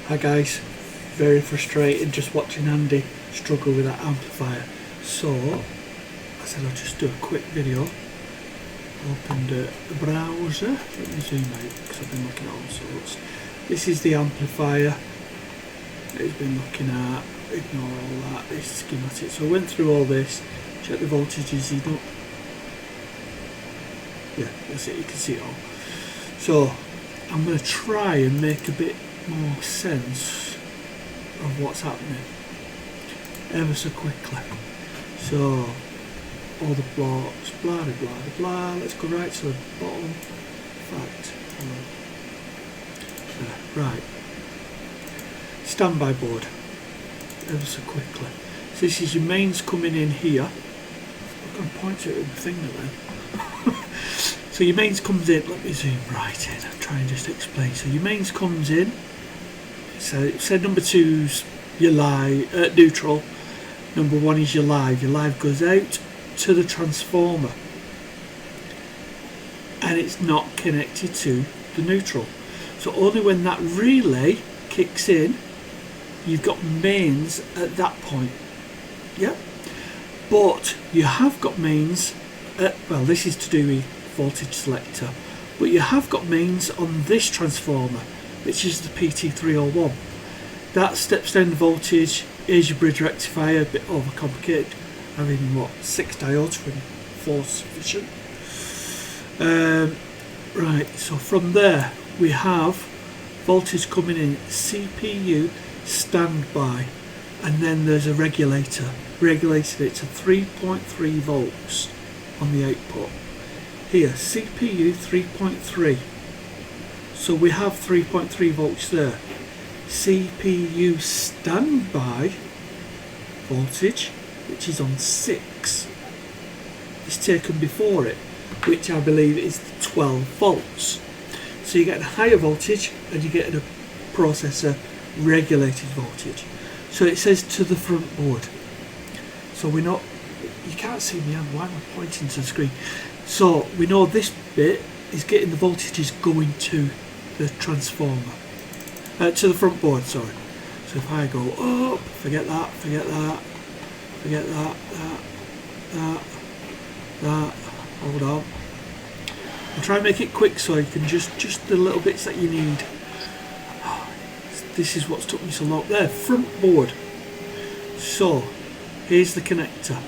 Hi guys, very frustrated just watching Andy struggle with that amplifier. So I said I'll just do a quick video. Opened the browser, let me zoom out because I've been looking at all sorts. This is the amplifier that he's been looking at, ignore all that, this schematic. So I went through all this, check the voltages, he don't, yeah, that's it, you can see it all. So I'm going to try and make a bit more sense of what's happening ever so quickly. So all the blocks, blah blah blah blah. Let's go right to the bottom. Fact, right. Standby board. Ever so quickly. So this is your mains coming in here. I'm going to point to it with my finger then. So your mains comes in. Let me zoom right in. I'll try and just explain. So your mains comes in. So number 2's your live, neutral. Number 1 is your live. Your live goes out to the transformer and it's not connected to the neutral. So only when that relay kicks in, you've got mains at that point. Yep. But you have got mains at, well, this is to do with voltage selector, but you have got mains on this transformer, which is the PT301. That steps down the voltage. Here's your bridge rectifier, a bit overcomplicated, having what, 6 diodes when 4 sufficient. Right, so from there we have voltage coming in, CPU standby, and then there's a regulator, regulated it to 3.3 volts on the output. Here, CPU 3.3, so we have 3.3 volts there. CPU standby voltage, which is on 6, is taken before it, which I believe is 12 volts. So you get a higher voltage and you get a processor regulated voltage. So it says to the front board. So we're not, you can't see me, why am I pointing to the screen? So we know this bit is getting the voltages going to the transformer, to the front board, sorry. So if I go up, forget that, forget that, forget that, that, hold on. I'll try and make it quick so you can just the little bits that you need. This is what's took me so long. There, front board. So here's the connector.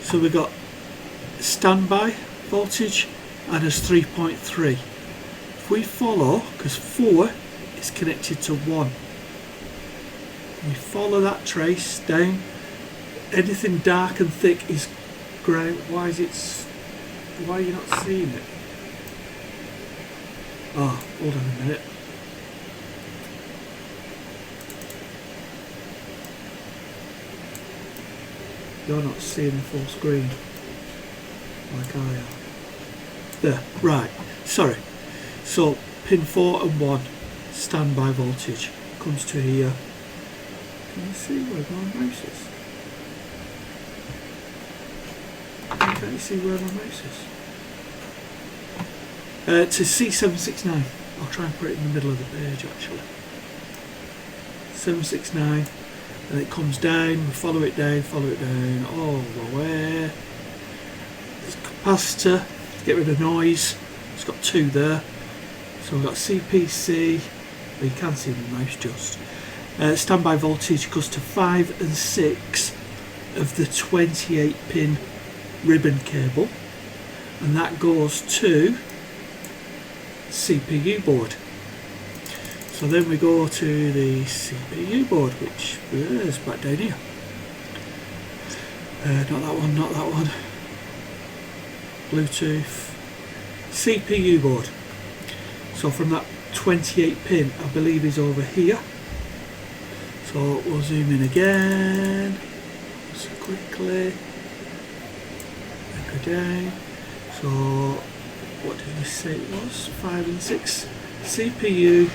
So we've got standby voltage and it's 3.3. If we follow, because 4 is connected to 1, we follow that trace down. Anything dark and thick is ground. Why are you not seeing it? Oh, hold on a minute. You're not seeing the full screen like I am. There, right, sorry. So pin 4 and 1 standby voltage comes to here. Can you see where my mouse is? Can't you see where my mouse is? To C769. I'll try and put it in the middle of the page actually. 769, and it comes down, we follow it down all the way. There's a capacitor to get rid of noise. It's got 2 there. So we've got CPC, well, you can see my mouse just. Standby voltage goes to 5 and 6 of the 28 pin ribbon cable, and that goes to CPU board. So then we go to the CPU board, which is back down here. Not that one, not that one. Bluetooth. CPU board. So from that 28 pin, I believe is over here. So we'll zoom in again. So quickly. Go down. So what did we say it was? 5 and 6. CPU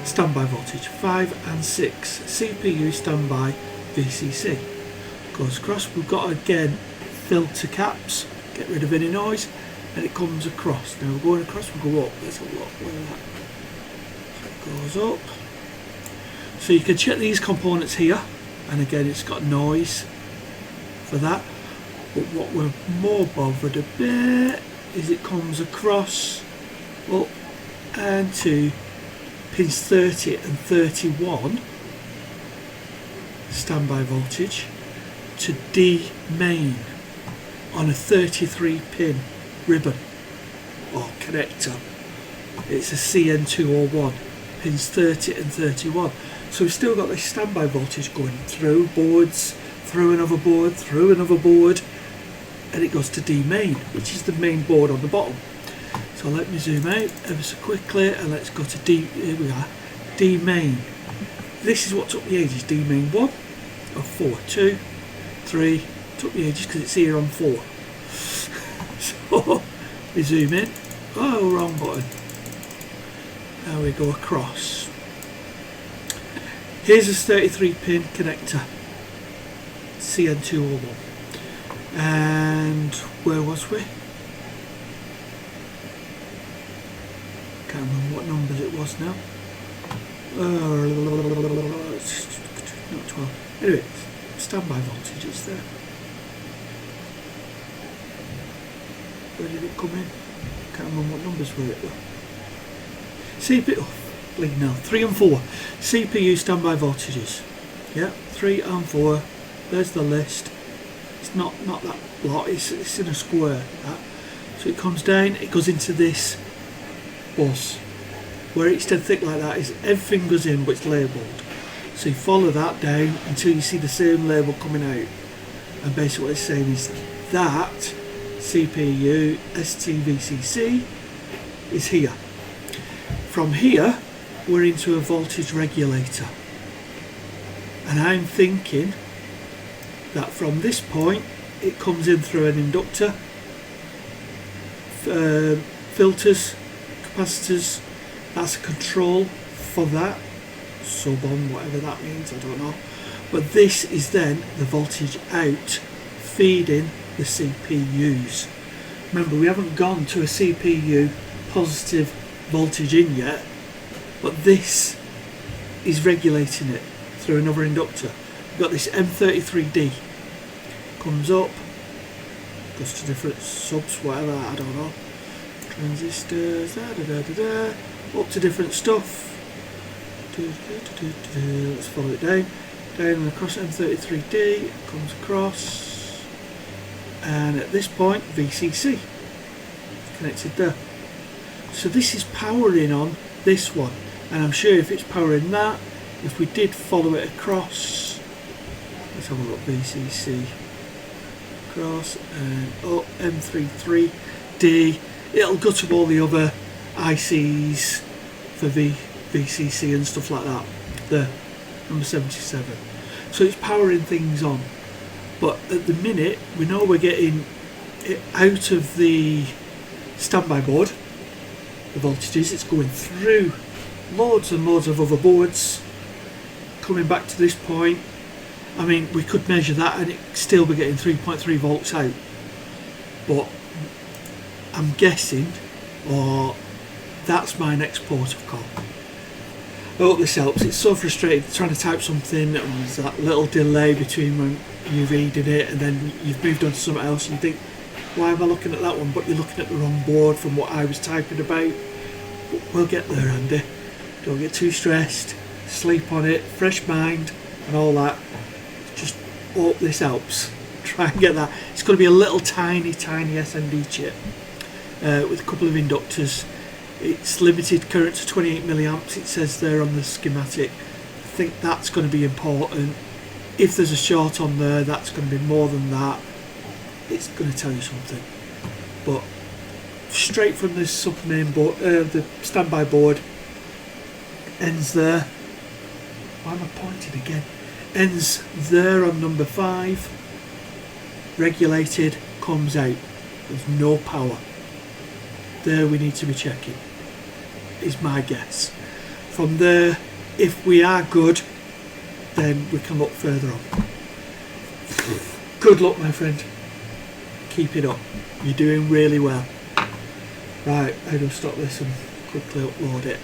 standby voltage. 5 and 6. CPU standby VCC. Goes across. We've got again filter caps. Get rid of any noise. and it comes across. Now we're going across, we go up. Let's have a look where that goes up. So you can check these components here, and again it's got noise for that. But what we're more bothered a bit is it comes across up and to pins 30 and 31 standby voltage to D main on a 33 pin ribbon or connector. It's a CN201, pins 30 and 31. So we've still got this standby voltage going through boards, through another board, through another board, and it goes to D main, which is the main board on the bottom. So let me zoom out ever so quickly, and let's go to D. Here we are, D main. This is what took me ages. D main 1 of 4, 2, 3. Took me ages because it's here on 4. So we zoom in. Oh, wrong button. Now we go across. Here's a 33 pin connector, CN201. And where was we? Can't remember what numbers it was now. Not 12. Anyway, standby voltage is there. Where did it come in? Can't remember what numbers were it though. CPU, bleeding now. 3 and 4. CPU standby voltages. Yeah, 3 and 4. There's the list. It's not that lot, it's in a square. That. So it comes down, it goes into this bus. Where it's dead thick like that is everything goes in but it's labelled. So you follow that down until you see the same label coming out. And basically what it's saying is that CPU STVCC is here. From here we're into a voltage regulator. And I'm thinking that from this point it comes in through an inductor, filters, capacitors. That's a control for that, sub on, whatever that means, I don't know. But this is then the voltage out feeding the CPUs. Remember, we haven't gone to a CPU positive voltage in yet, but this is regulating it through another inductor. We've got this M33D, comes up, goes to different subs, whatever, I don't know, transistors, up to different stuff. Let's follow it down and across M33D, comes across, and at this point VCC connected there. So this is powering on this one, and I'm sure if it's powering that, if we did follow it across, let's have a look, VCC across and up M33D, it'll go to all the other ICs for VCC and stuff like that. There, number 77. So it's powering things on. But at the minute, we know we're getting it out of the standby board, the voltages, it's going through loads and loads of other boards, coming back to this point. I mean, we could measure that and it'd still be getting 3.3 volts out. But I'm guessing, or that's my next port of call. I hope this helps. It's so frustrating trying to type something and there's that little delay between when you're reading it and then you've moved on to something else and you think, why am I looking at that one? But you're looking at the wrong board from what I was typing about. But we'll get there, Andy. Don't get too stressed. Sleep on it, fresh mind and all that. Just hope this helps. Try and get that. It's going to be a little tiny SMD chip with a couple of inductors. It's limited current to 28 milliamps, it says there on the schematic. I think that's going to be important. If there's a short on there, that's going to be more than that. It's going to tell you something. But straight from the sub-main board, the standby board, ends there. Why am I pointing again? Ends there on number 5. Regulated, comes out. There's no power. There we need to be checking, is my guess. From there, if we are good, then we can look further on. Good luck, my friend. Keep it up. You're doing really well. Right, I'm going to stop this and quickly upload it.